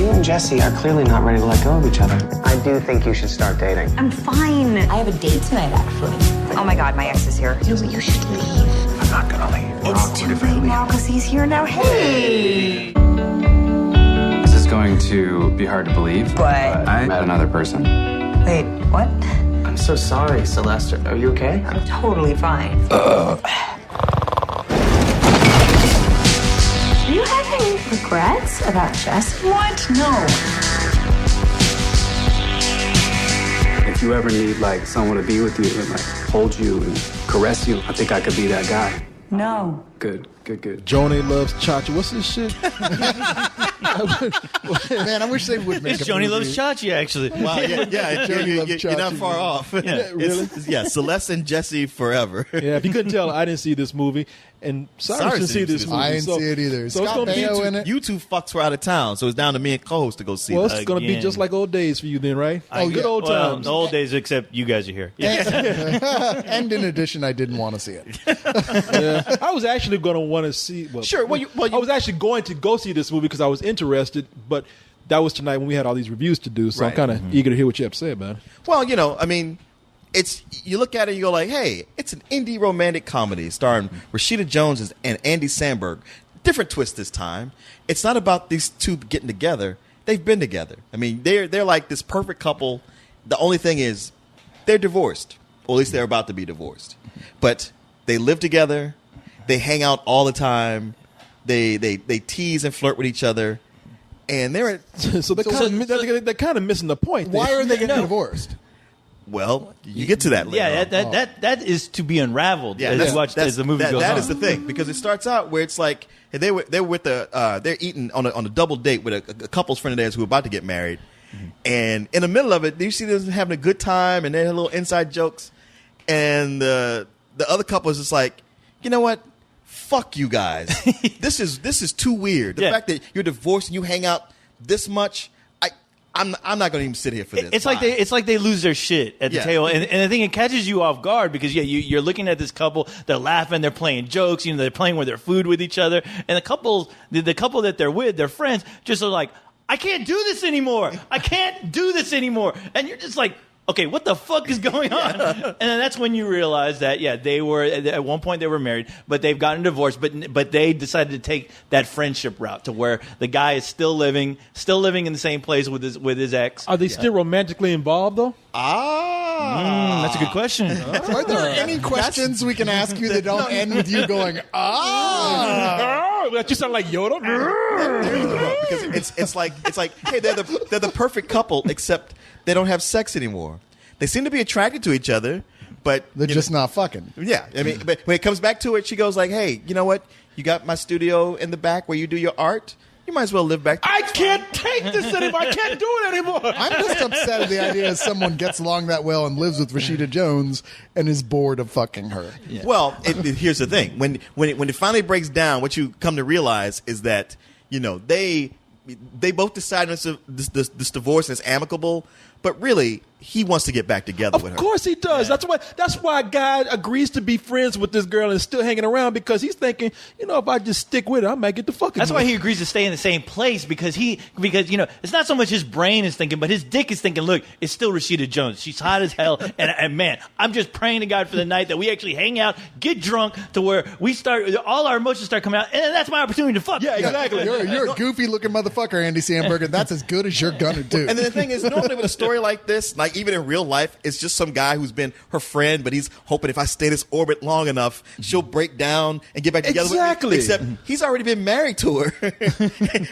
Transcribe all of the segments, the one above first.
You and Jesse are clearly not ready to let go of each other. I do think you should start dating. I'm fine. I have a date tonight, actually. Oh my God, my ex is here. No, but you should leave. I'm not gonna leave. It's too late now because he's here now. Hey! This is going to be hard to believe, What? I met another person. Wait, what? I'm so sorry, Celeste. Are you okay? I'm totally fine. Are you having regrets about Jesse? What? No. If you ever need like someone to be with you and like hold you and caress you, I think I could be that guy. No. Good. Joni loves Chachi. What's this shit? Man, I wish they would make It's a Joni movie. Loves Chachi, actually. Wow, you're not far off. Yeah, really? It's Celeste and Jesse forever. Yeah, if you couldn't tell, I didn't see this movie, and Cyrus didn't see this movie. I didn't see it either. So it's Scott going to be Baio in it. You two fucks were out of town, so it's down to me and co-host to go see well, that. it's going to be Again. just like old days for you then, right? Oh, good yeah. old Well, times. the old days, except you guys are here. And in addition, I didn't want to see it. Yeah. I was actually going to want to see. Well, Sure. I was actually going to go see this movie because I was interested, but that was tonight when we had all these reviews to do. So Right. I'm kind of eager to hear what you have to say about it. Well, I mean, it's you look at it and you go like, hey, it's an indie romantic comedy starring Rashida Jones and Andy Samberg. Different twist this time. It's not about these two getting together. They've been together. I mean, they're like this perfect couple. The only thing is they're divorced, or at least they're about to be divorced. But they live together. They hang out all the time. They tease and flirt with each other. And they're they're kind of missing the point. Why there. are they getting divorced? well, you get to that later. Yeah, on. that is to be unraveled as the movie goes on. That is the thing, because it starts out where it's like they were with they're eating on a double date with a couple's friend of theirs who were about to get married, and in the middle of it, you see them having a good time and they had little inside jokes, and the other couple is just like, you know what? Fuck you guys. This is too weird. The fact that you're divorced and you hang out this much, I'm not going to even sit here for this. It's like they lose their shit at the tail, and I think it catches you off guard because you're looking at this couple, they're laughing, they're playing jokes, they're playing with their food with each other, and the couple that they're with, their friends, just are like, I can't do this anymore. I can't do this anymore, and you're just like, okay, what the fuck is going on? And then that's when you realize that, they were, at one point they were married, but they've gotten divorced, but they decided to take that friendship route to where the guy is still living in the same place with his ex. Are they still romantically involved, though? That's a good question. Are there any questions we can ask you that don't end with you going, That you sound like Yoda. Because it's like, hey, they're the perfect couple, except they don't have sex anymore. They seem to be attracted to each other, but they're just not fucking. Yeah, I mean, but when it comes back to it, she goes like, "Hey, you know what? You got my studio in the back where you do your art. You might as well live back." I can't take this anymore. I can't do it anymore. I'm just upset at the idea that someone gets along that well and lives with Rashida Jones and is bored of fucking her. Yeah. Well, here's the thing: when it finally breaks down, what you come to realize is that they both decide this divorce is amicable, but really he wants to get back together with her. Of course he does. Yeah. That's why a guy agrees to be friends with this girl and still hanging around, because he's thinking, if I just stick with her, I might get the fucking. That's why he agrees to stay in the same place, because it's not so much his brain is thinking, but his dick is thinking, look, it's still Rashida Jones. She's hot as hell, and man, I'm just praying to God for the night that we actually hang out, get drunk, to where all our emotions start coming out, and that's my opportunity to fuck. Yeah, exactly. You're a goofy looking motherfucker, Andy Samberg, and that's as good as you're gonna do. And then the thing is, normally with a story like this, like even in real life, it's just some guy who's been her friend, but he's hoping if I stay in this orbit long enough, she'll break down and get back together with me. Except he's already been married to her.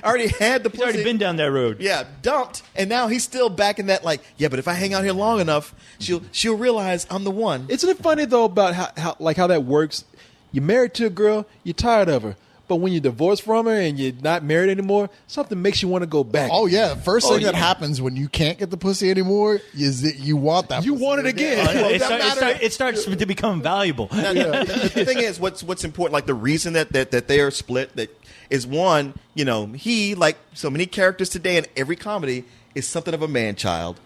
Already had the pussy. He's already been down that road. Yeah, dumped, and now he's still back in that but if I hang out here long enough, she'll realize I'm the one. Isn't it funny though about how that works? You're married to a girl, you're tired of her. But when you're divorced from her and you're not married anymore, something makes you want to go back. Oh, yeah. The first thing that happens when you can't get the pussy anymore is that you want that You pussy want it again. It starts to become valuable. Now, the thing is, what's important, like the reason that they are split, that is one, he, like so many characters today in every comedy, is something of a man-child.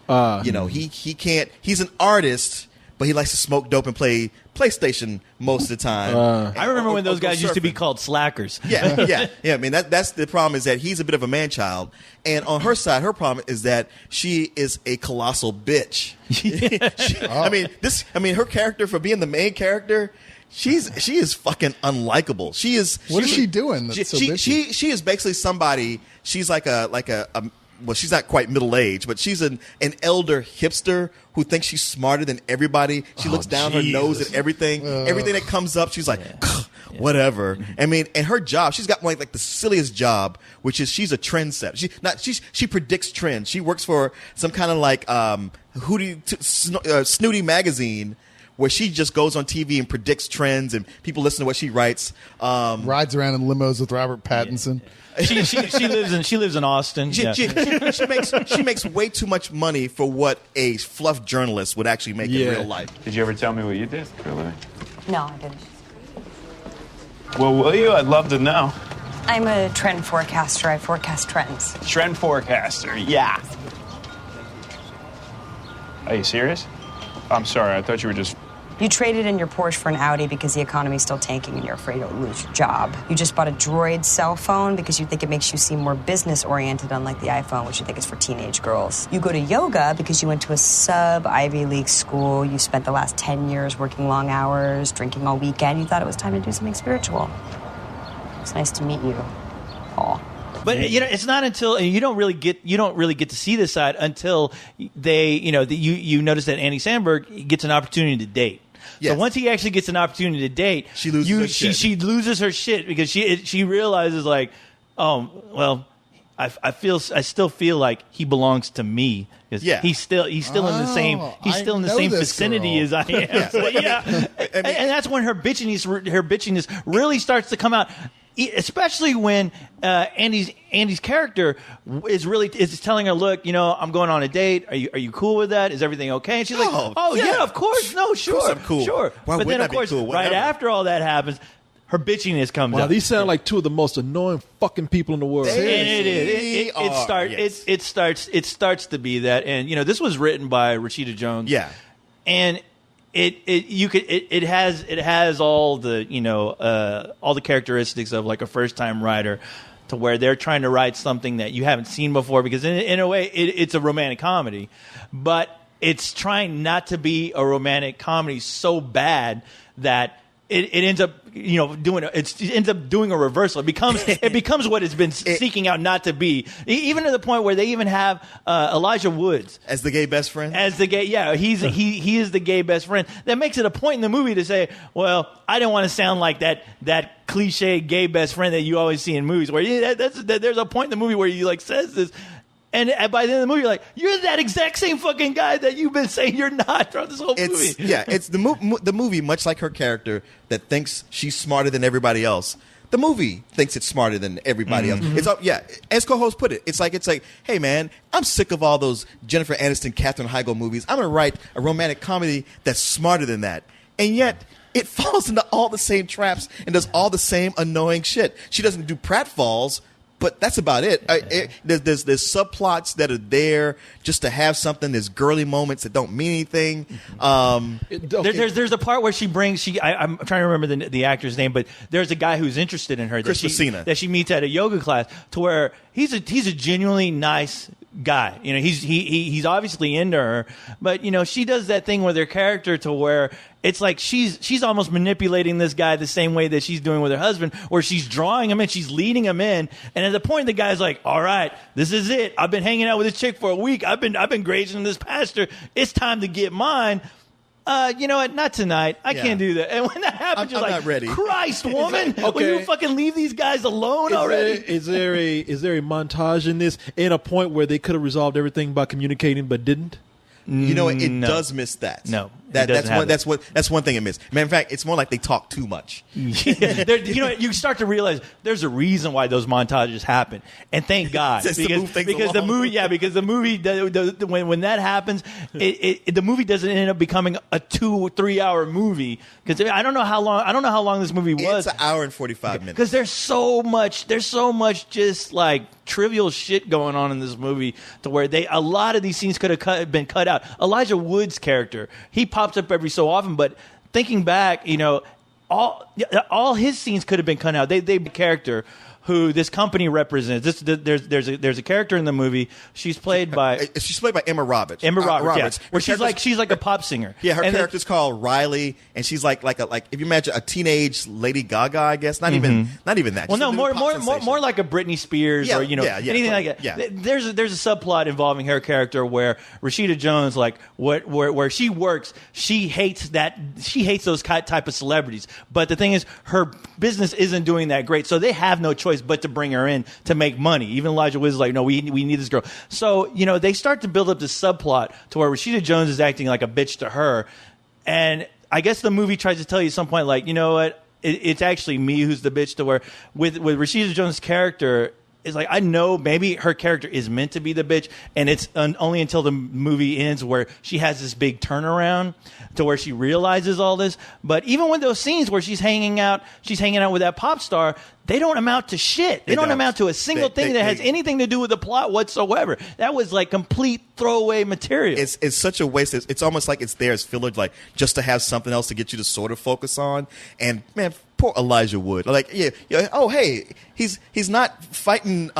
He can't, he's an artist, but he likes to smoke dope and play PlayStation most of the time. I remember when those go guys used to be surfing. called slackers. Yeah. I mean, that's the problem is that he's a bit of a man child, and on her side, her problem is that she is a colossal bitch. I mean, her character for being the main character. She is fucking unlikable. She is. What is she doing that's so bitchy? She is basically somebody. She's like a well, she's not quite middle aged, but she's an elder hipster who thinks she's smarter than everybody. She looks down her nose at everything. Everything that comes up, she's like, whatever. I mean, and her job, she's got like the silliest job, which is she's a trendsetter. She predicts trends. She works for some kind of like snooty magazine, where she just goes on TV and predicts trends, and people listen to what she writes. Rides around in limos with Robert Pattinson. She lives in Austin. She makes way too much money for what a fluff journalist would actually make in real life. Did you ever tell me what you did for a living? No, I didn't. Well, will you? I'd love to know. I'm a trend forecaster. I forecast trends. Trend forecaster, yeah. Are you serious? I'm sorry, I thought you were just... You traded in your Porsche for an Audi because the economy's still tanking and you're afraid you'll lose your job. You just bought a Droid cell phone because you think it makes you seem more business-oriented, unlike the iPhone, which you think is for teenage girls. You go to yoga because you went to a sub-Ivy League school. You spent the last 10 years working long hours, drinking all weekend. You thought it was time to do something spiritual. It's nice to meet you, Paul. But it's not until you don't really get to see this side until they you notice that Andy Samberg gets an opportunity to date. Yes. So once he actually gets an opportunity to date, she loses her shit. She loses her shit because she realizes like, oh well, I still feel like he belongs to me. Yeah. he's still in the same vicinity as I am. Yeah. So, and that's when her bitchiness really starts to come out. Especially when Andy's character is telling her, look, I'm going on a date. Are you cool with that? Is everything okay? And she's like, oh yeah, of course, no, sure, of course I'm cool. Sure. Why but then wouldn't of I be course, cool? right Whatever. after all that happens, her bitchiness comes Wow, out. these sound like two of the most annoying fucking people in the world. And it is. It starts to be that. And this was written by Rashida Jones. Yeah. And it has all the all the characteristics of like a first time writer, to where they're trying to write something that you haven't seen before, because in a way it's a romantic comedy, but it's trying not to be a romantic comedy so bad that it ends up doing a reversal. It becomes what it's been seeking out not to be, even to the point where they even have Elijah Woods as the gay best friend. He is the gay best friend. That makes it a point in the movie to say, well, I didn't want to sound like that cliche gay best friend that you always see in movies, where there's a point in the movie where he like says this. And by the end of the movie, you're like, you're that exact same fucking guy that you've been saying you're not throughout this whole movie. It's the movie, much like her character that thinks she's smarter than everybody else. The movie thinks it's smarter than everybody else. It's as co-host put it, it's like, hey man, I'm sick of all those Jennifer Aniston, Katherine Heigl movies. I'm gonna write a romantic comedy that's smarter than that, and yet it falls into all the same traps and does all the same annoying shit. She doesn't do pratfalls. But that's about it. There's subplots that are there just to have something. There's girly moments that don't mean anything. There's a part where I'm trying to remember the actor's name, but there's a guy who's interested in her Chris Messina. that she meets at a yoga class, to where he's a genuinely nice guy. He's obviously into her, but she does that thing with her character to where it's like she's almost manipulating this guy the same way that she's doing with her husband, where she's drawing him in, she's leading him in, and at the point the guy's like, all right, this is it. I've been hanging out with this chick for a week. I've been grazing this pastor. It's time to get mine. You know what? Not tonight. I can't do that. And when that happens, you're I'm like, not ready. Christ, woman, Okay. will you fucking leave these guys alone already? Is there a montage in this, in a point where they could have resolved everything by communicating but didn't? It does miss that. No, that's one thing it missed. In fact, it's more like they talk too much. You start to realize there's a reason why those montages happen, and thank God, Just to move things because the along. movie, when that happens, the movie doesn't end up becoming a 2-3 hour movie, because I don't know how long this movie was. It's an hour and 45 minutes. Because there's so much just like trivial shit going on in this movie, to where a lot of these scenes could have been cut out. Elijah Wood's character, he pops up every so often. But thinking back, all his scenes could have been cut out. They character who this company represents. There's a character in the movie. She's played by Emma Roberts. Yeah. Where she's like a pop singer. Yeah, her character's called Riley, and she's like if you imagine a teenage Lady Gaga, I guess. Not even that. Well, Just no, a new pop sensation. more like a Britney Spears or anything like that. Yeah. There's a subplot involving her character where Rashida Jones, like where she works, she hates those type of celebrities. But the thing is, her business isn't doing that great, so they have no choice but to bring her in to make money. Even Elijah Wood is like, no, we need this girl. So they start to build up this subplot to where Rashida Jones is acting like a bitch to her, and I guess the movie tries to tell you at some point, like, you know what, it's actually me who's the bitch. To where with Rashida Jones' character, it's like, I know maybe her character is meant to be the bitch, and it's only until the movie ends where she has this big turnaround to where she realizes all this. But even with those scenes where she's hanging out with that pop star, they don't amount to shit. They don't amount to a single thing that has anything to do with the plot whatsoever. That was like complete throwaway material. It's such a waste. It's almost like it's there as filler, like just to have something else to get you to sort of focus on. And man, poor Elijah Wood. Like, oh hey, he's not fighting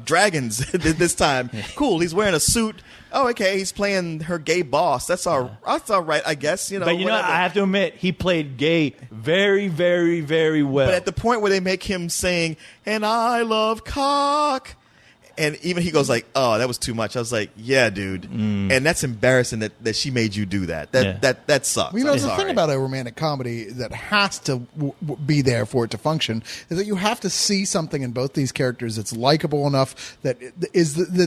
dragons this time. Cool, he's wearing a suit. Oh, okay, he's playing her gay boss. That's all right, I guess. But I have to admit, he played gay very, very, very well. But at the point where they make him sing, "And I love cock," and even he goes like, "Oh, that was too much." I was like, "Yeah, dude," and that's embarrassing that she made you do that. That sucks. Well, the thing about a romantic comedy that has to be there for it to function is that you have to see something in both these characters that's likable enough that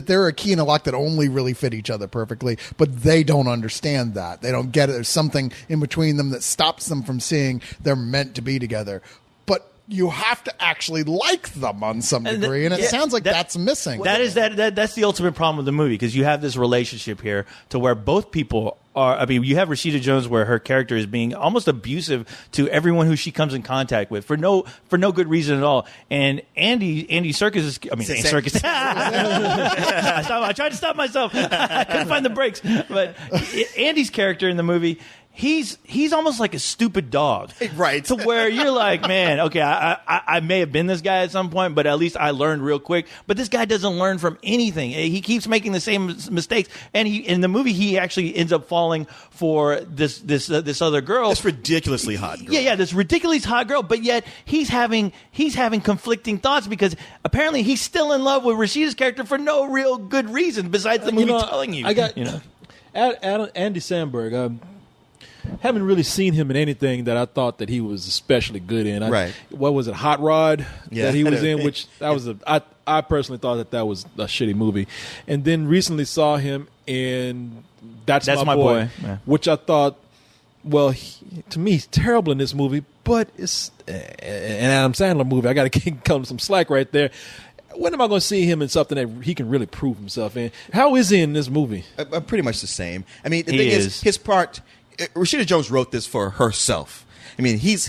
they're a key and a lock that only really fit each other perfectly, but they don't understand that. They don't get it. There's something in between them that stops them from seeing they're meant to be together. But you have to actually like them on some degree, and it sounds like that's missing. That's the ultimate problem with the movie, because you have this relationship here to where both people are. I mean, you have Rashida Jones where her character is being almost abusive to everyone who she comes in contact with for no good reason at all. And Andy Serkis Serkis. I tried to stop myself. I couldn't find the brakes. But Andy's character in the movie, he's almost like a stupid dog, right? To where you're like, man, okay, I may have been this guy at some point, but at least I learned real quick. But this guy doesn't learn from anything. He keeps making the same mistakes, and in the movie he actually ends up falling for this other girl, this ridiculously hot girl. Yeah, this ridiculously hot girl. But yet he's having conflicting thoughts because apparently he's still in love with Rashida's character for no real good reason besides the movie telling you. I got Andy Samberg. Haven't really seen him in anything that I thought that he was especially good in. Right. What was it, Hot Rod, yeah, that he was in, which that was I personally thought that was a shitty movie. And then recently saw him in That's My Boy. Yeah. Which I thought, well, to me, he's terrible in this movie, but it's an Adam Sandler movie. I got to cut him some slack right there. When am I going to see him in something that he can really prove himself in? How is he in this movie? Pretty much the same. I mean, the thing is, his part... Rashida Jones wrote this for herself. I mean, he's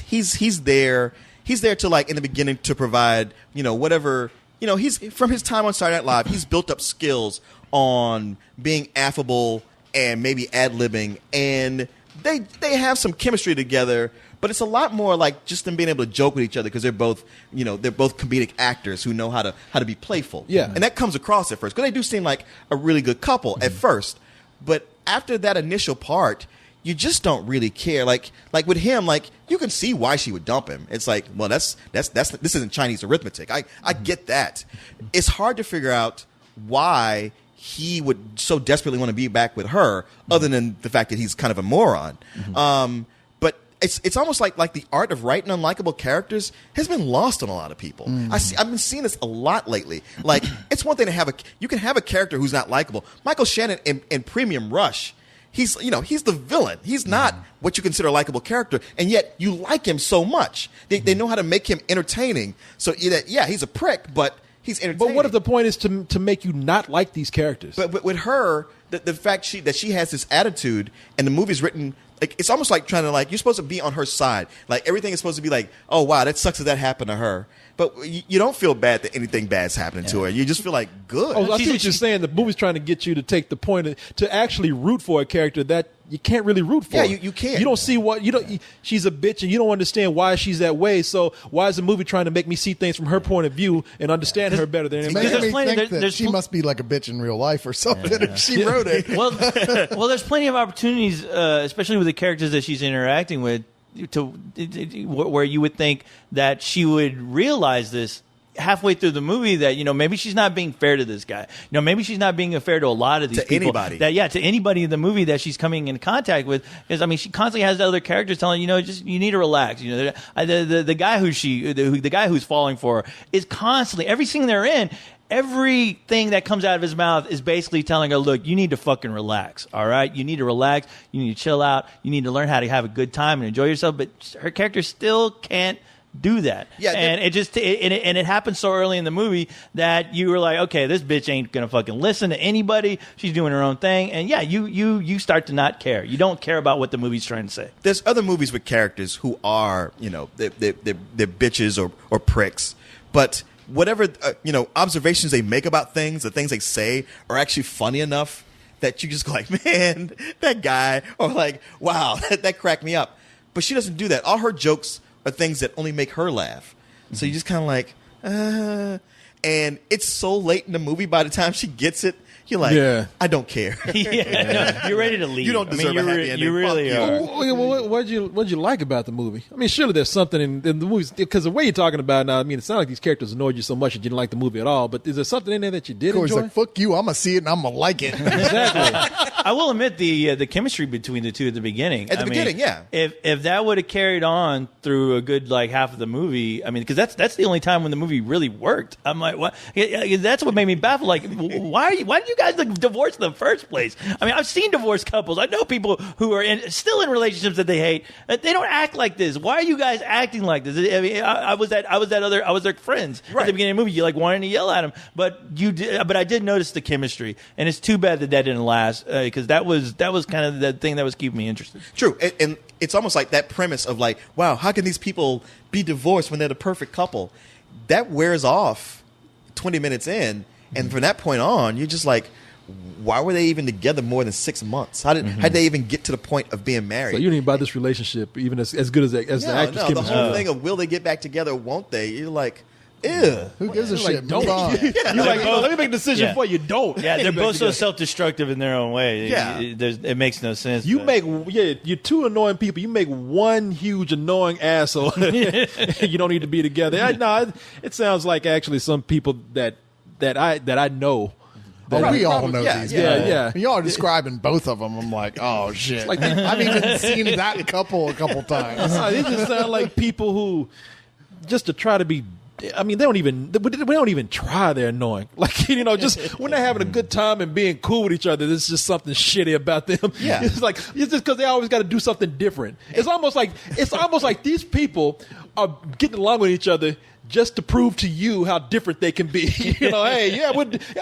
there. He's there to, like, in the beginning to provide, whatever, he's from his time on Saturday Night Live, he's built up skills on being affable and maybe ad-libbing, and they have some chemistry together, but it's a lot more like just them being able to joke with each other because they're both comedic actors who know how to be playful. Yeah. And that comes across at first because they do seem like a really good couple at first, but after that initial part, you just don't really care. Like with him, like you can see why she would dump him. It's like, well, this isn't Chinese arithmetic. I get that. It's hard to figure out why he would so desperately want to be back with her, other than the fact that he's kind of a moron. But it's almost like the art of writing unlikable characters has been lost on a lot of people. I've been seeing this a lot lately. Like, it's one thing to you can have a character who's not likable. Michael Shannon in Premium Rush. He's the villain. He's not what you consider a likable character, and yet you like him so much. They know how to make him entertaining. So he's a prick, but he's entertaining. But what if the point is to make you not like these characters? But with her, the fact that she has this attitude, and the movie's written like it's almost like trying to like you're supposed to be on her side. Like everything is supposed to be like, oh wow, that sucks that happened to her. But you don't feel bad that anything bad's happening to her. You just feel like good. Oh, I see what you're saying. The movie's trying to get you to take the point to actually root for a character that you can't really root for. Yeah, you can't. You don't see what you don't. She's a bitch, and you don't understand why she's that way. So why is the movie trying to make me see things from her point of view and understand her better than anybody? Making There's me think that she must be like a bitch in real life or something if she wrote it. Well, there's plenty of opportunities, especially with the characters that she's interacting with, where you would think that she would realize this halfway through the movie that maybe she's not being fair to this guy. Maybe she's not being fair to a lot of these people. Anybody. To anybody in the movie that she's coming in contact with. Because she constantly has the other characters telling just you need to relax. The guy the guy who's falling for her is constantly every scene they're in. Everything that comes out of his mouth is basically telling her, look, you need to fucking relax, all right? You need to relax. You need to chill out. You need to learn how to have a good time and enjoy yourself. But her character still can't do that. Yeah, and it happens so early in the movie that you were like, okay, this bitch ain't gonna fucking listen to anybody. She's doing her own thing, and yeah, you start to not care. You don't care about what the movie's trying to say. There's other movies with characters who are they're bitches or pricks, but whatever observations they make about things, the things they say are actually funny enough that you just go like, man, that guy, or like, wow, that cracked me up. But she doesn't do that. All her jokes are things that only make her laugh. So you just kind of like, and it's so late in the movie by the time she gets it, you're like, I don't care. You're ready to leave. You don't deserve a happy ending. You really are. Well, what'd you like about the movie? I mean, surely there's something in the movies, because the way you're talking about it now, I mean, it's not like these characters annoyed you so much that you didn't like the movie at all, but is there something in there that you did Corey's enjoy? like, fuck you, I'm going to see it and I'm going to like it. Exactly. I will admit the chemistry between the two at the beginning. At the beginning, yeah. If that would have carried on through a good half of the movie, I mean, because that's the only time when the movie really worked. I'm like, what? That's what made me baffled. Like, why did you guys divorce in the first place? I mean, I've seen divorced couples. I know people who are still in relationships that they hate. They don't act like this. Why are you guys acting like this? I mean, I was their friends at the beginning of the movie. You wanted to yell at them, but I did notice the chemistry, and it's too bad that didn't last because that was kind of the thing that was keeping me interested. True, and it's almost like that premise of like, wow, how can these people be divorced when they're the perfect couple? That wears off 20 minutes in, and from that point on, you're just like, why were they even together more than 6 months? How did they even get to the point of being married? So you didn't even buy this relationship even as good as the actress. No, the whole thing of will they get back together, won't they? You're like, ew. Who gives a shit? Don't. Move on. You're like, let me make a decision for you. Don't. Yeah, they're both so self-destructive in their own way. Yeah. It makes no sense. You're two annoying people. You make one huge annoying asshole. You don't need to be together. It sounds like actually some people that I know. We all know these guys. Yeah. Y'all are describing both of them. I'm like, oh, shit. Like, I've even seen that couple a couple times. They just sound like people who, just to try to be, I mean, they don't even try. They're annoying. Like, just when they're having a good time and being cool with each other, there's just something shitty about them. Yeah. It's just because they always got to do something different. It's almost like these people are getting along with each other just to prove to you how different they can be. Hey,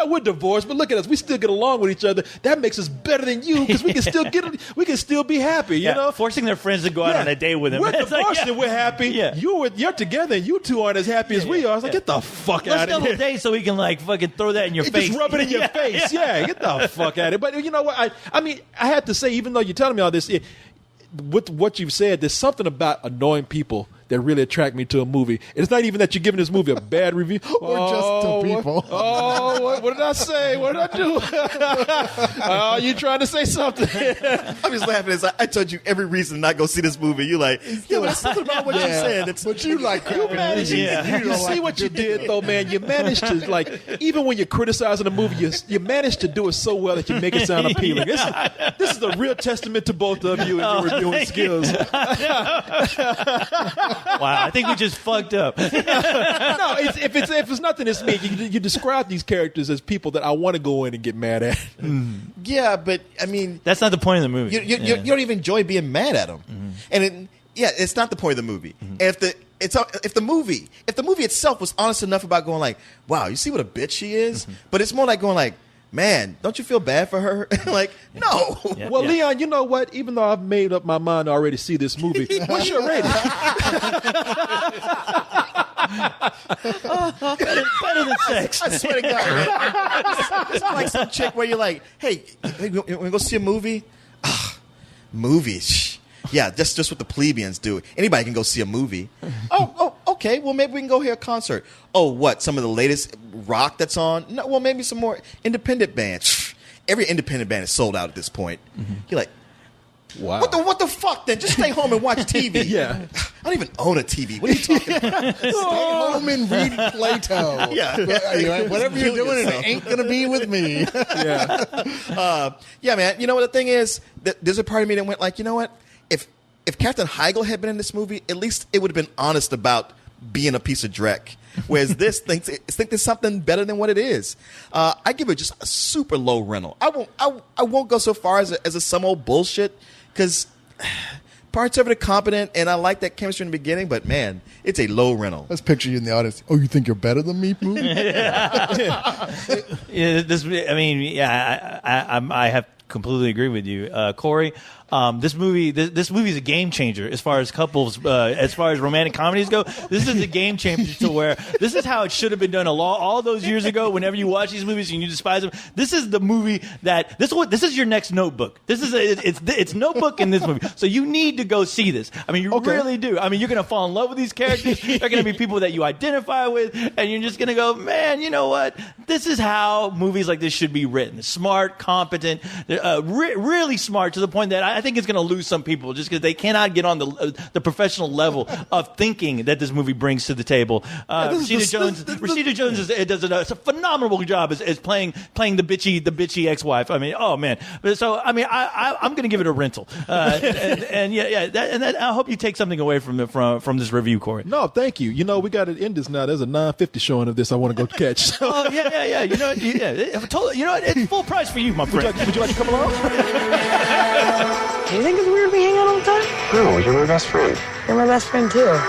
we're divorced, but look at us. We still get along with each other. That makes us better than you because we can still be happy. You know, forcing their friends to go out on a date with them. We're divorced and we're happy. Yeah. You're together and you two aren't as happy as we are. It's like, get the fuck out of here. Let's double date so we can fucking throw that in your face. Just rub it in your face. Yeah, get the fuck out of it. But you know what? I mean, I had to say, even though you're telling me all this, with what you've said, there's something about annoying people that really attract me to a movie. It's not even that you're giving this movie a bad review. Or just to people. What did I say? What did I do? Oh, you trying to say something? I'm just laughing as I told you every reason not go see this movie. You're like, there's something about what you said. But you like You managed. You see what you did, though, man. You managed to, even when you're criticizing a movie, you managed to do it so well that you make it sound appealing. This is a real testament to both of you and your reviewing skills. Wow, I think we just fucked up. No, if it's nothing, it's me. You describe these characters as people that I want to go in and get mad at. Yeah, but I mean, that's not the point of the movie. You don't even enjoy being mad at them, and it's not the point of the movie. And if the movie itself was honest enough about going like, wow, you see what a bitch she is, but it's more like going like, man, don't you feel bad for her? Like, no. Yeah. Well, Leon, you know what? Even though I've made up my mind to already see this movie, what's your rating? Better than sex. I swear to God, man. It's like some chick where you're like, hey, we go see a movie? Movies. Yeah, that's just what the plebeians do. Anybody can go see a movie. Oh, okay. Well, maybe we can go hear a concert. Oh, what? Some of the latest rock that's on? No, well, maybe some more independent bands. Every independent band is sold out at this point. You're like, Wow. what the fuck then? Just stay home and watch TV. Yeah. I don't even own a TV. What are you talking about? Stay home and read Plato. Yeah. Whatever you're doing, it ain't going to be with me. Yeah, man. You know what the thing is? There's a part of me that went like, you know what? If Captain Heigl had been in this movie, at least it would have been honest about being a piece of dreck. Whereas this thinks it's something better than what it is. I give it just a super low rental. I won't go so far as a some old bullshit because parts of it are competent and I like that chemistry in the beginning. But man, it's a low rental. Let's picture you in the audience. Oh, you think you're better than me, movie? I have completely agree with you, Corey. This movie is a game changer as far as couples, as far as romantic comedies go. This is a game changer to where this is how it should have been done all those years ago. Whenever you watch these movies and you despise them, this is the movie that this is your next Notebook. This is it's Notebook in this movie. So you need to go see this. I mean, you really do. I mean, you're gonna fall in love with these characters. They're gonna be people that you identify with, and you're just gonna go, man, you know what? This is how movies like this should be written. Smart, competent, really smart to the point that I think it's going to lose some people just because they cannot get on the professional level of thinking that this movie brings to the table. Rashida Jones does a phenomenal job as playing the bitchy ex-wife. I mean, oh man. So I mean, I'm going to give it a rental. I hope you take something away from this review, Corey. No, thank you. You know, we got to end this now. There's a 9:50 showing of this. I want to go catch. Oh yeah. You know, it's full price for you, my friend. Would you like to come along? Do you think it's weird we hang out all the time? No, you're my best friend. You're my best friend too.